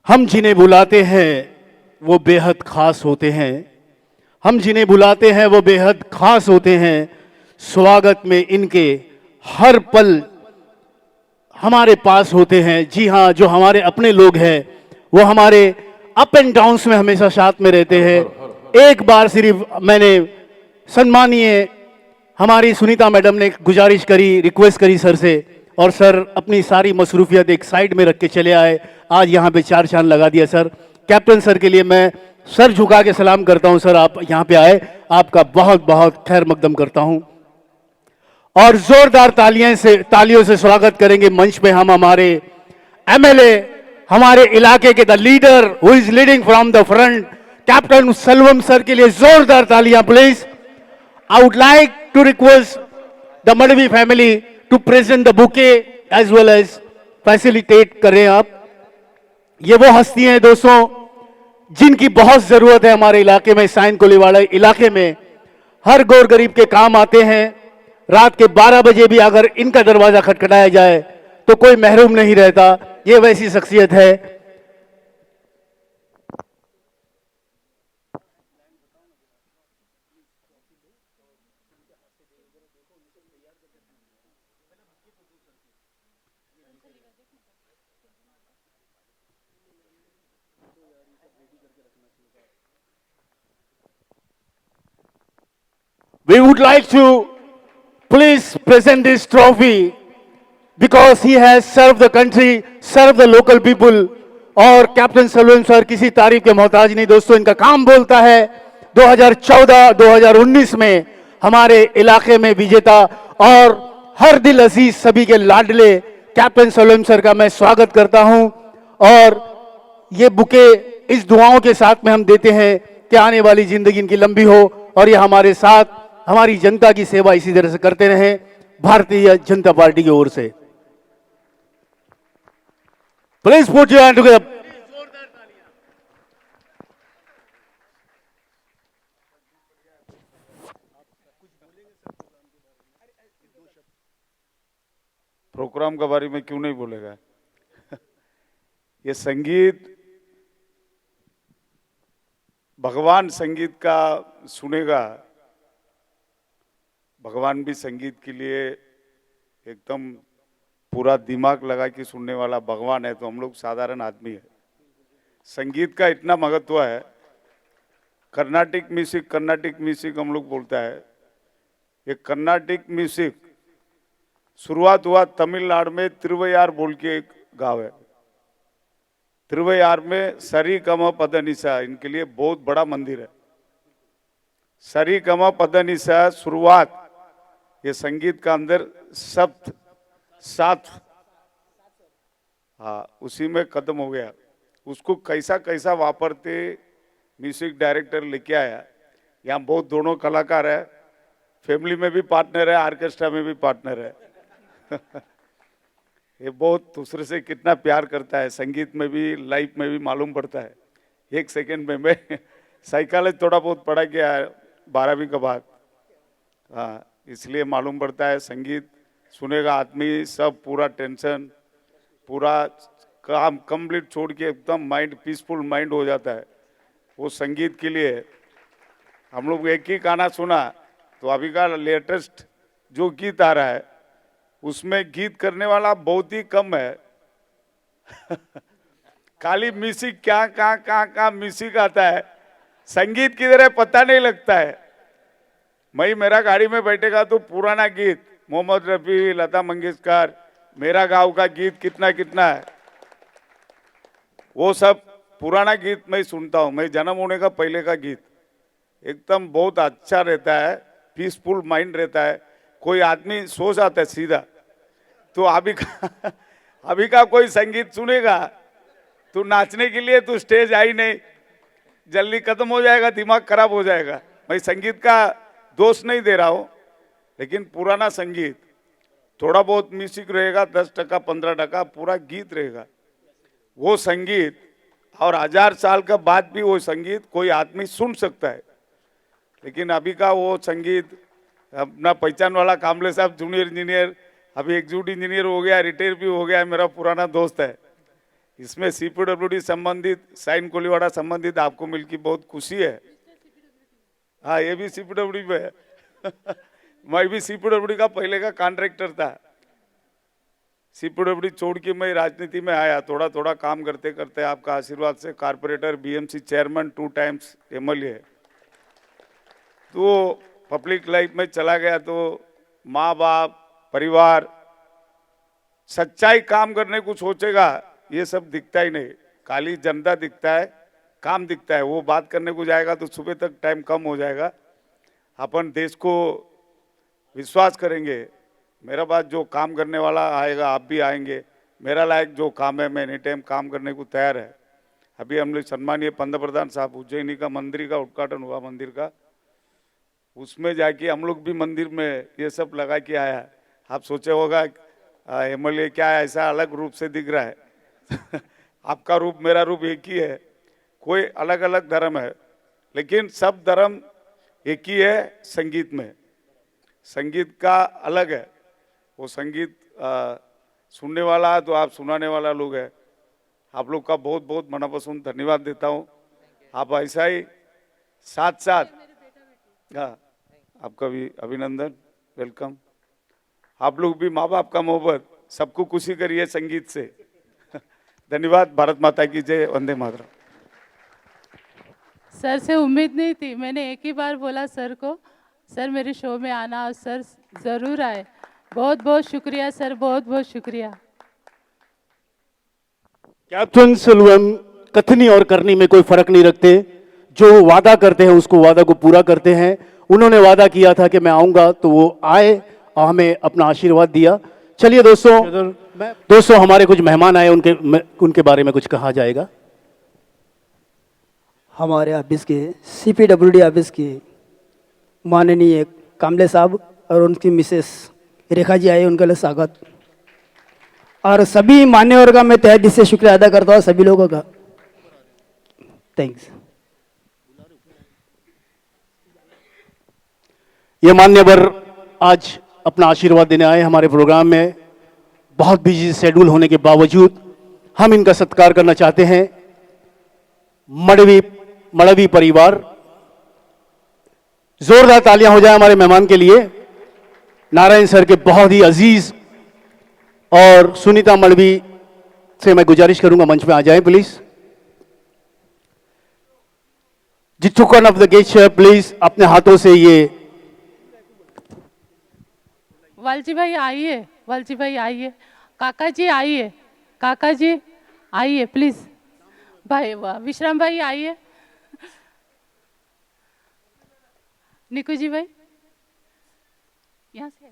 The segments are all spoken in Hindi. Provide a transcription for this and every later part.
हम जिन्हें बुलाते हैं वो बेहद खास होते हैं। हम जिन्हें बुलाते हैं वो बेहद खास होते हैं। स्वागत में इनके हर पल हमारे पास होते हैं। जी हाँ, जो हमारे अपने लोग हैं वो हमारे अप एंड डाउन्स में हमेशा साथ में रहते हैं। एक बार सिर्फ मैंने सम्मानीय हमारी सुनीता मैडम ने गुजारिश करी, रिक्वेस्ट करी सर से, और सर अपनी सारी मसरूफियत एक साइड में रख के चले आए। आज यहाँ पे चार चांद लगा दिया सर। कैप्टन सर के लिए मैं सर झुका के सलाम करता हूँ। सर आप यहाँ पे आए, आपका बहुत बहुत खैर मकदम करता हूँ। और जोरदार तालियों से स्वागत करेंगे मंच पे हम हमारे एमएलए, हमारे इलाके के the leader who is leading from the front, captain Selvam sir के लिए जोरदार तालियां please. I would like to request the Madhavi family to present the bouquet as well as facilitate करें आप। ये वो हस्ती हैं दोस्तों जिनकी बहुत जरूरत है हमारे इलाके में, साइन कोलीवाड़ा इलाके में। हर गौर गरीब के काम आते हैं। रात के 12 बजे भी अगर इनका दरवाजा खटखटाया जाए तो कोई महरूम नहीं रहता। ये वैसी शख्सियत है। We would like to please present this trophy because he has served the country, served the local people। और कैप्टन सेल्वम सर किसी तारीफ के मोहताज नहीं दोस्तों, इनका काम बोलता है। 2014-2019 में हमारे इलाके में विजेता और हर दिल अजीज सभी के लाडले कैप्टन सेल्वम सर का मैं स्वागत करता हूं। और ये बुके इस दुआओं के साथ में हम देते हैं कि आने वाली जिंदगी इनकी लंबी हो और ये हमारे साथ हमारी जनता की सेवा इसी तरह से करते रहें, भारतीय जनता पार्टी की ओर से। Please put your hand together. Programme के बारे में क्यों नहीं बोलेगा? ये संगीत, भगवान संगीत का सुनेगा। भगवान भी संगीत के लिए एकदम पूरा दिमाग लगा के सुनने वाला भगवान है, तो हम लोग साधारण आदमी है। संगीत का इतना महत्व है। कर्नाटिक म्यूजिक हम लोग बोलता है। ये कर्नाटिक म्यूजिक शुरुआत हुआ तमिलनाडु में तिरुवैयार बोल के एक गांव है। तिरुवैयार में सरी कम पदनिसा, इनके लिए बहुत बड़ा मंदिर है। सरी कम पदनिसा शुरुआत ये संगीत का अंदर सप्त सात, हाँ, उसी में खत्म हो गया। उसको कैसा कैसा वापरते म्यूजिक डायरेक्टर लेके आया। यहाँ बहुत दोनों कलाकार है, फैमिली में भी पार्टनर है, ऑर्केस्ट्रा में भी पार्टनर है। ये बहुत दूसरे से कितना प्यार करता है। संगीत में भी लाइफ में भी मालूम पड़ता है। एक सेकेंड में मैं साइकोलॉजी थोड़ा बहुत पढ़ा गया है 12वीं के बाद, हाँ, इसलिए मालूम पड़ता है। संगीत सुनेगा आदमी, सब पूरा टेंशन, पूरा काम कंप्लीट छोड़ के एकदम माइंड पीसफुल माइंड हो जाता है। वो संगीत के लिए हम लोग एक ही गाना सुना, तो अभी का लेटेस्ट जो गीत आ रहा है उसमें गीत करने वाला बहुत ही कम है। खाली म्यूजिक क्या कहाँ म्यूजिक आता है, संगीत किधर है पता नहीं लगता है। मैं मेरा गाड़ी में बैठेगा तो पुराना गीत, मोहम्मद रफी, लता मंगेशकर, मेरा गांव का गीत कितना कितना है, वो सब पुराना गीत मैं सुनता हूँ। मैं जन्म होने का पहले का गीत एकदम बहुत अच्छा रहता है, पीसफुल माइंड रहता है। कोई आदमी सो जाता है सीधा, तो अभी का कोई संगीत सुनेगा तो नाचने के लिए तो स्टेज आई नहीं, जल्दी खत्म हो जाएगा, दिमाग खराब हो जाएगा। मैं संगीत का दोष नहीं दे रहा हूँ, लेकिन पुराना संगीत थोड़ा बहुत म्यूजिक रहेगा, 10% 15%, पूरा गीत रहेगा। वो संगीत और 1000 साल का बाद भी वो संगीत कोई आदमी सुन सकता है। लेकिन अभी का वो संगीत, अपना पहचान वाला कामले साहब जूनियर इंजीनियर, अभी एग्जीक्यूटिव इंजीनियर हो गया, रिटायर भी हो गया, मेरा पुराना दोस्त है। इसमें CPWD संबंधित, साइन कोलीवाड़ा संबंधित आपको मिलकर बहुत खुशी है। हाँ, ये भी CPWD में है। मैं भी CPWD का पहले का कॉन्ट्रैक्टर था। CPWD छोड़ के मैं राजनीति में आया, थोड़ा थोड़ा काम करते करते आपका आशीर्वाद से corporator, BMC chairman, 2 times MLA, तो पब्लिक लाइफ में चला गया। तो माँ बाप, परिवार, सच्चाई काम करने को सोचेगा, ये सब दिखता ही नहीं, खाली जनता दिखता है, काम दिखता है। वो बात करने को जाएगा तो सुबह तक टाइम कम हो जाएगा। अपन देश को विश्वास करेंगे, मेरा बात जो काम करने वाला आएगा, आप भी आएंगे। मेरा लायक जो काम है, मैं एनी टाइम काम करने को तैयार है। अभी हम लोग सम्मानीय पंत प्रधान साहब, उज्जैनी का मंदिर का उद्घाटन हुआ, मंदिर का, उसमें जाके हम लोग भी मंदिर में ये सब लगा के आया। आप सोचे होगा MLA क्या है, ऐसा अलग रूप से दिख रहा है। आपका रूप मेरा रूप एक ही है, कोई अलग अलग धर्म है, लेकिन सब धर्म एक ही है संगीत में। संगीत का अलग है, वो संगीत सुनने वाला है तो आप सुनाने वाला लोग है। आप लोग का बहुत बहुत मनपसंद धन्यवाद देता हूँ। आप ऐसा ही साथ साथ, हाँ, आपका भी अभिनंदन, वेलकम। आप लोग भी माँ बाप का मोहब्बत, सबको खुशी करिए संगीत से। धन्यवाद। भारत माता की जय, वंदे मातरम। सर से उम्मीद नहीं थी, मैंने एक ही बार बोला सर को, सर मेरे शो में आना, और सर ज़रूर आए। बहुत बहुत शुक्रिया सर, बहुत बहुत शुक्रिया। कैप्टन सेल्वम कथनी और करनी में कोई फर्क नहीं रखते। जो वादा करते हैं उसको वादा को पूरा करते हैं। उन्होंने वादा किया था कि मैं आऊंगा, तो वो आए और हमें अपना आशीर्वाद दिया। चलिए दोस्तों हमारे कुछ मेहमान आए, उनके बारे में कुछ कहा जाएगा। हमारे ऑफिस के CPWD ऑफिस के माननीय कामले साहब और उनकी मिसेस रेखा जी आए, उनके लिए स्वागत। और सभी मान्यवर का मैं तहे दिल से शुक्रिया अदा करता हूँ, सभी लोगों का थैंक्स। ये मान्यवर आज अपना आशीर्वाद देने आए हमारे प्रोग्राम में। बहुत बिजी शेड्यूल होने के बावजूद हम इनका सत्कार करना चाहते हैं। मड़वी परिवार, जोरदार तालियां हो जाए हमारे मेहमान के लिए। नारायण सर के बहुत ही अजीज, और सुनीता मड़वी से मैं गुजारिश करूंगा मंच पे आ जाएं प्लीज। जी token of the gesture please अपने हाथों से ये। वालजी भाई आइए, वालजी भाई आइए, काका जी आइए, काका जी आइए प्लीज। भाई वाह, विश्राम भाई आइए, निकू जी भाई यहाँ से।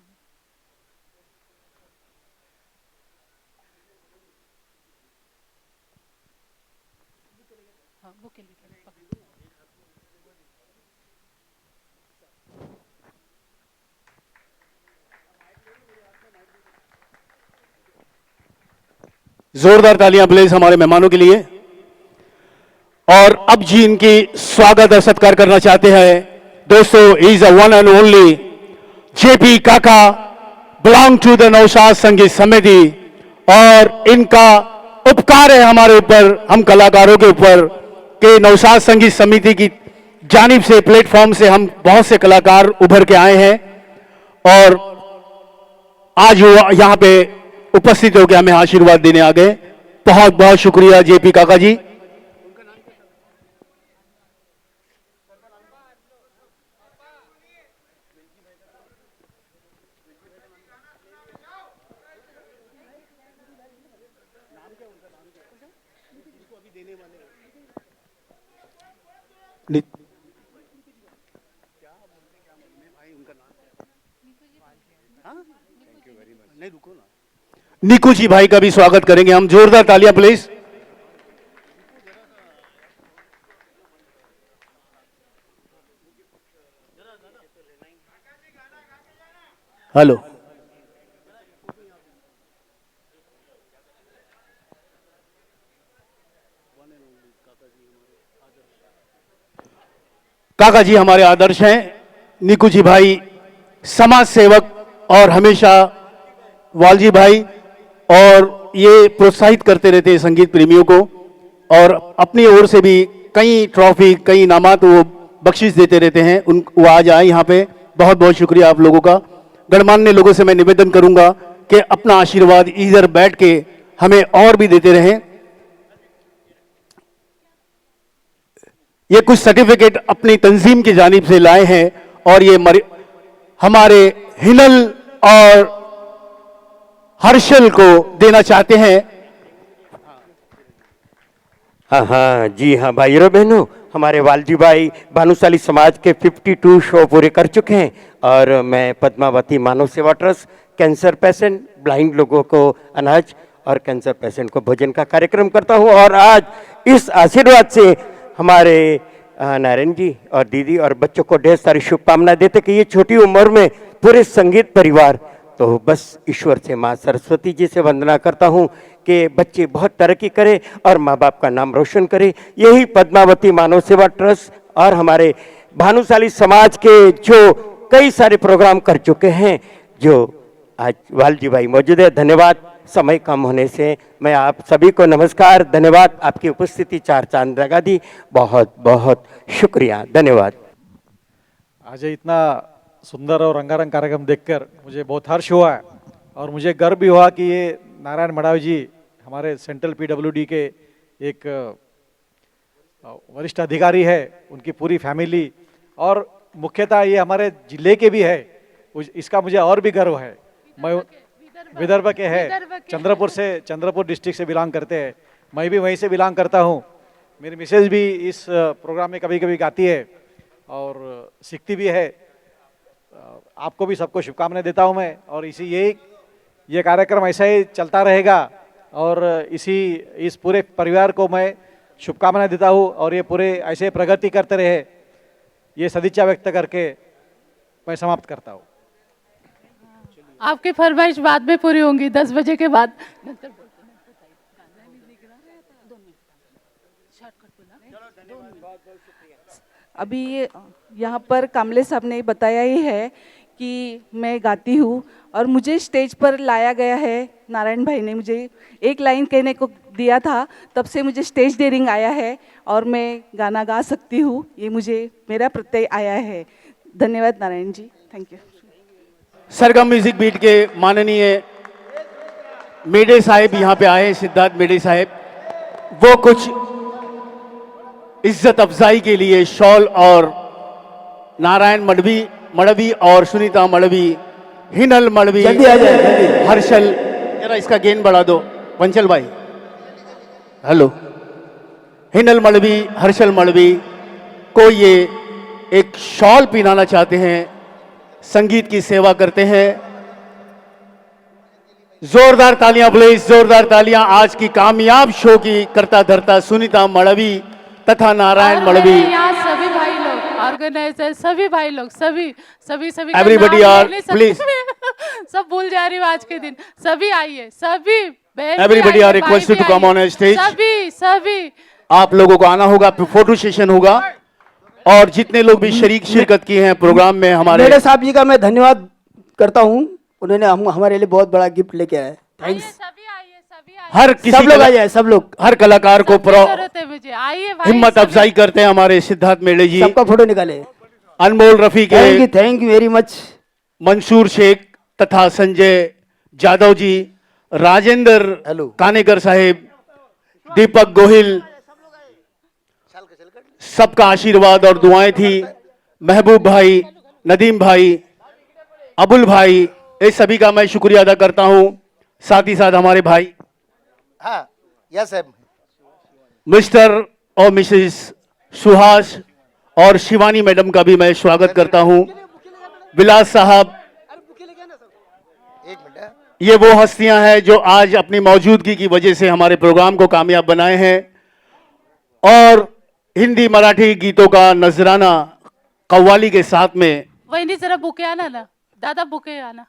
हाँ, वो के लिए जोरदार तालियां प्लीज हमारे मेहमानों के लिए। और अब जी इनकी स्वागत और सत्कार करना चाहते हैं दोस्तों। Is a one and only JP काका, बिलोंग टू द नौशाद संगीत समिति, और इनका उपकार है हमारे ऊपर, हम कलाकारों के ऊपर, कि नौशाद संगीत समिति की जानिब से, प्लेटफॉर्म से हम बहुत से कलाकार उभर के आए हैं, और आज वो यहाँ पे उपस्थित होकर हमें आशीर्वाद देने आ गए। बहुत बहुत शुक्रिया JP काका जी। निकू जी भाई का भी स्वागत करेंगे हम, जोरदार तालियां प्लीज। हेलो, काका जी हमारे आदर्श हैं। निकू जी भाई समाज सेवक, और हमेशा वालजी भाई और ये प्रोत्साहित करते रहते हैं संगीत प्रेमियों को, और अपनी ओर से भी कई ट्रॉफी, कई इनामात वो बख्शिश देते रहते हैं। वो आज आए यहाँ पे, बहुत बहुत शुक्रिया आप लोगों का। गणमान्य लोगों से मैं निवेदन करूंगा कि अपना आशीर्वाद इधर बैठ के हमें और भी देते रहें। ये कुछ सर्टिफिकेट अपनी तंजीम की जानिब से लाए हैं और ये हमारे हिनल और हर्षल को देना चाहते हैं। हाँ हाँ जी हाँ भाइयों और बहनों, हमारे वालजी भाई भानुशाली समाज के 52 शो पूरे कर चुके हैं और मैं पद्मावती मानव सेवा ट्रस्ट कैंसर पेशेंट, ब्लाइंड लोगों को अनाज और कैंसर पेशेंट को भोजन का कार्यक्रम करता हूँ। और आज इस आशीर्वाद से हमारे नारायण जी और दीदी और बच्चों को ढेर सारी शुभकामनाएं देते कि ये छोटी उम्र में पूरे संगीत परिवार, तो बस ईश्वर से माँ सरस्वती जी से वंदना करता हूँ कि बच्चे बहुत तरक्की करें और माँ बाप का नाम रोशन करें। यही पद्मावती मानव सेवा ट्रस्ट और हमारे भानुशाली समाज के जो कई सारे प्रोग्राम कर चुके हैं, जो आज वालजी भाई मौजूद है। धन्यवाद। समय कम होने से मैं आप सभी को नमस्कार, धन्यवाद। आपकी उपस्थिति चार चांद लगा दी, बहुत बहुत शुक्रिया, धन्यवाद। आज इतना सुंदर और रंगारंग कार्यक्रम देखकर मुझे बहुत हर्ष हुआ है और मुझे गर्व भी हुआ कि ये नारायण मडावी जी हमारे सेंट्रल पीडब्ल्यूडी के एक वरिष्ठ अधिकारी है, उनकी पूरी फैमिली, और मुख्यतः ये हमारे जिले के भी है, इसका मुझे और भी गर्व है। मैं विदर्भ के है, चंद्रपुर से, चंद्रपुर डिस्ट्रिक्ट से बिलोंग करते हैं, मैं भी वहीं से बिलोंग करता हूँ। मेरी मिसेज भी इस प्रोग्राम में कभी कभी गाती है और सीखती भी है। आपको भी सबको शुभकामनाएं देता हूं मैं, और ये कार्यक्रम ऐसा ही चलता रहेगा और इस पूरे परिवार को मैं शुभकामनाएं देता हूं और ये पूरे ऐसे प्रगति करते रहे, ये सदिच्छा व्यक्त करके मैं समाप्त करता हूं। आपकी फरमाइश बाद में पूरी होंगी 10 बजे के बाद। अभी यहाँ पर कामले साहब ने बताया ही है कि मैं गाती हूँ और मुझे स्टेज पर लाया गया है। नारायण भाई ने मुझे एक लाइन कहने को दिया था, तब से मुझे स्टेज डेयरिंग आया है और मैं गाना गा सकती हूँ, ये मुझे मेरा प्रत्यय आया है। धन्यवाद Narayan ji, thank you. Sargam music beat के माननीय मेडे साहब यहाँ पे आए, सिद्धार्थ मेडे साहब, वो कुछ इज्जत अफजाई के लिए शॉल और नारायण मड़वी और सुनीता मड़वी, हिनल मड़वी, हर्षल, जरा इसका गेन बढ़ा दो पंचल भाई, हेलो, हिनल मड़वी, हर्षल मड़वी को ये एक शॉल पहनाना चाहते हैं, संगीत की सेवा करते हैं। जोरदार तालियां प्लीज, जोरदार तालियां आज की कामयाब शो की करता धरता सुनीता मड़वी तथा नारायण मड़वी। यहाँ सभी भाई लोग, ऑर्गेनाइजर, सभी भाई लोग, सभी एवरीबडी आर प्लीज, सब भूल जा रही हूँ आज के दिन। सभी आइए, सभी everybody are requested to come on stage. सभी आप लोगों को आना होगा, फोटो सेशन होगा और जितने लोग भी शिरकत किए हैं प्रोग्राम में हमारे मेरे साहब जी का मैं धन्यवाद करता हूँ, उन्होंने हमारे लिए बहुत बड़ा गिफ्ट लेके आए। थैंक्स। हर किसी सब लोग आइए, सब लोग, हर कलाकार को मुझे आइए भाई, हिम्मत अफजाई करते हैं हमारे सिद्धार्थ मेड़े जी, सबका फोटो निकाले। अनमोल रफी के, thank you very much, Mansoor Shaikh तथा संजय जादव जी, राजेंद्र कानेकर साहेब, दीपक गोहिल, सबका आशीर्वाद और दुआएं थी। महबूब भाई, नदीम भाई, अबुल भाई, ये सभी का मैं शुक्रिया अदा करता हूं। साथ ही साथ हमारे भाई यस मिस्टर और मिसेस सुहास और शिवानी मैडम का भी मैं स्वागत करता हूं। विलास साहब, ये वो हस्तियां हैं जो आज अपनी मौजूदगी की वजह से हमारे प्रोग्राम को कामयाब बनाए हैं। और हिंदी मराठी गीतों का नजराना कव्वाली के साथ में वही जरा बुके आना ना दादा, बुके आना,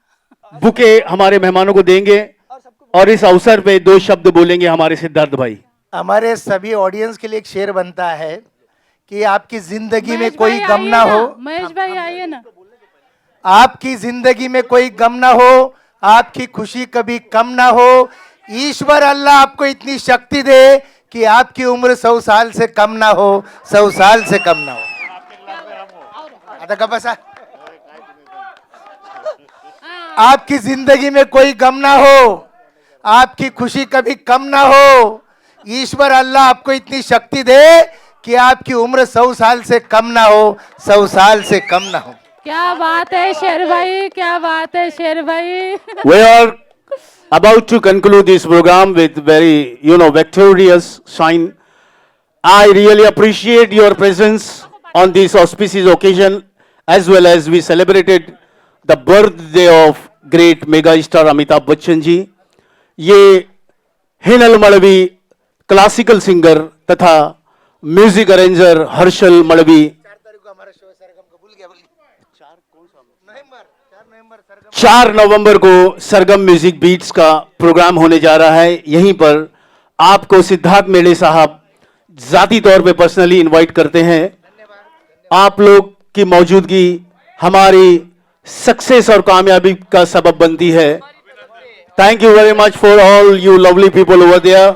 बुके हमारे मेहमानों को देंगे और इस अवसर पे 2 शब्द बोलेंगे हमारे सिद्धार्थ भाई। हमारे सभी ऑडियंस के लिए एक शेर बनता है कि आपकी जिंदगी में कोई गम ना हो, महेश भाई आइए ना, आपकी जिंदगी में कोई गम ना हो, आपकी खुशी कभी कम ना हो, ईश्वर अल्लाह आपको इतनी शक्ति दे कि आपकी उम्र 100 साल से कम ना हो, 100 साल से कम ना हो। आता का बसा आपकी जिंदगी में कोई गम ना हो, आपकी खुशी कभी कम ना हो। ईश्वर अल्लाह आपको इतनी शक्ति दे कि आपकी उम्र 100 साल से कम ना हो, 100 साल से कम ना हो। क्या बात है शेर भाई, क्या बात है शेर भाई। We are about to conclude this program with very, victorious sign. I really appreciate your presence on this auspicious occasion, as well as we celebrated the birthday of great mega star Amitabh Bachchan जी। ये हिनल मड़वी क्लासिकल सिंगर तथा म्यूजिक अरेंजर हर्षल मड़वी 4 नवंबर को सरगम म्यूजिक बीट्स का प्रोग्राम होने जा रहा है। यहीं पर आपको सिद्धार्थ मेड़े साहब जाती तौर पे पर्सनली इनवाइट करते हैं। आप लोग की मौजूदगी हमारी सक्सेस और कामयाबी का सबब बनती है। Thank you very much for all you lovely people over there.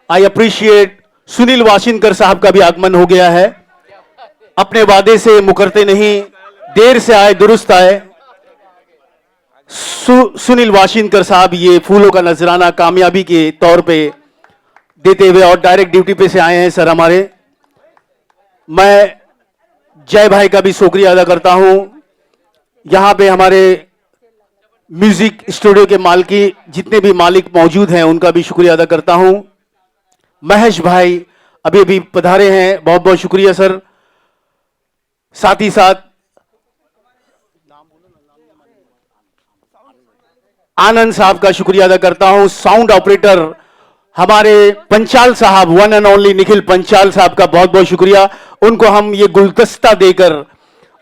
I appreciate Sunil Washinkar साहब का भी आगमन हो गया है। अपने वादे से मुकरते नहीं, देर से आए दुरुस्त आए। सुनील वाशिंकर साहब ये फूलों का नजराना कामयाबी के तौर पे देते हुए और डायरेक्ट ड्यूटी पे से आए हैं सर हमारे। मैं जय भाई का भी शुक्रिया अदा करता हूं। यहां पे हमारे म्यूजिक स्टूडियो के मालकी जितने भी मालिक मौजूद हैं उनका भी शुक्रिया अदा करता हूं। महेश भाई अभी अभी पधारे हैं, बहुत बहुत शुक्रिया सर। साथ ही साथ आनंद साहब का शुक्रिया अदा करता हूं। साउंड ऑपरेटर हमारे पंचाल साहब, one and only Nikhil Panchal साहब का बहुत बहुत शुक्रिया। उनको हम ये गुलदस्ता देकर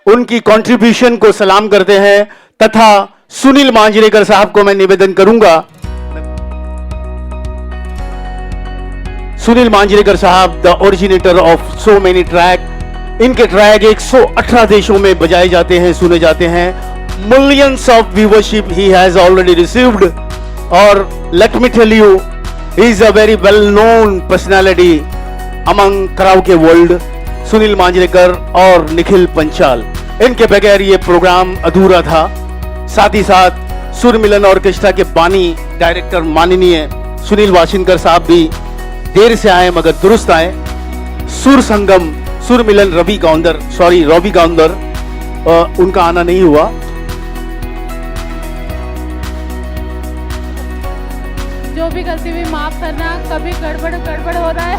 उनकी कंट्रीब्यूशन को सलाम करते हैं। तथा सुनील मांजरेकर साहब को मैं निवेदन करूंगा, सुनील मांजरेकर साहब the originator of so many track. इनके ट्रैक 118 देशों में बजाए जाते हैं, सुने जाते हैं। Millions of viewership he has already received, और let me tell you, he is a very well-known personality among karaoke world, Sunil Manjrekar और निखिल पंचाल। इनके बगैर ये प्रोग्राम अधूरा था। साथ ही साथ सुर मिलन ऑर्केस्ट्रा के बानी डायरेक्टर माननीय सुनील वाशिंकर साहब भी देर से आए मगर दुरुस्त आए। सुर संगम सुर मिलन रवि गाउंदर उनका आना नहीं हुआ। जो भी गलती हुई माफ करना, कभी गड़बड़ हो रहा है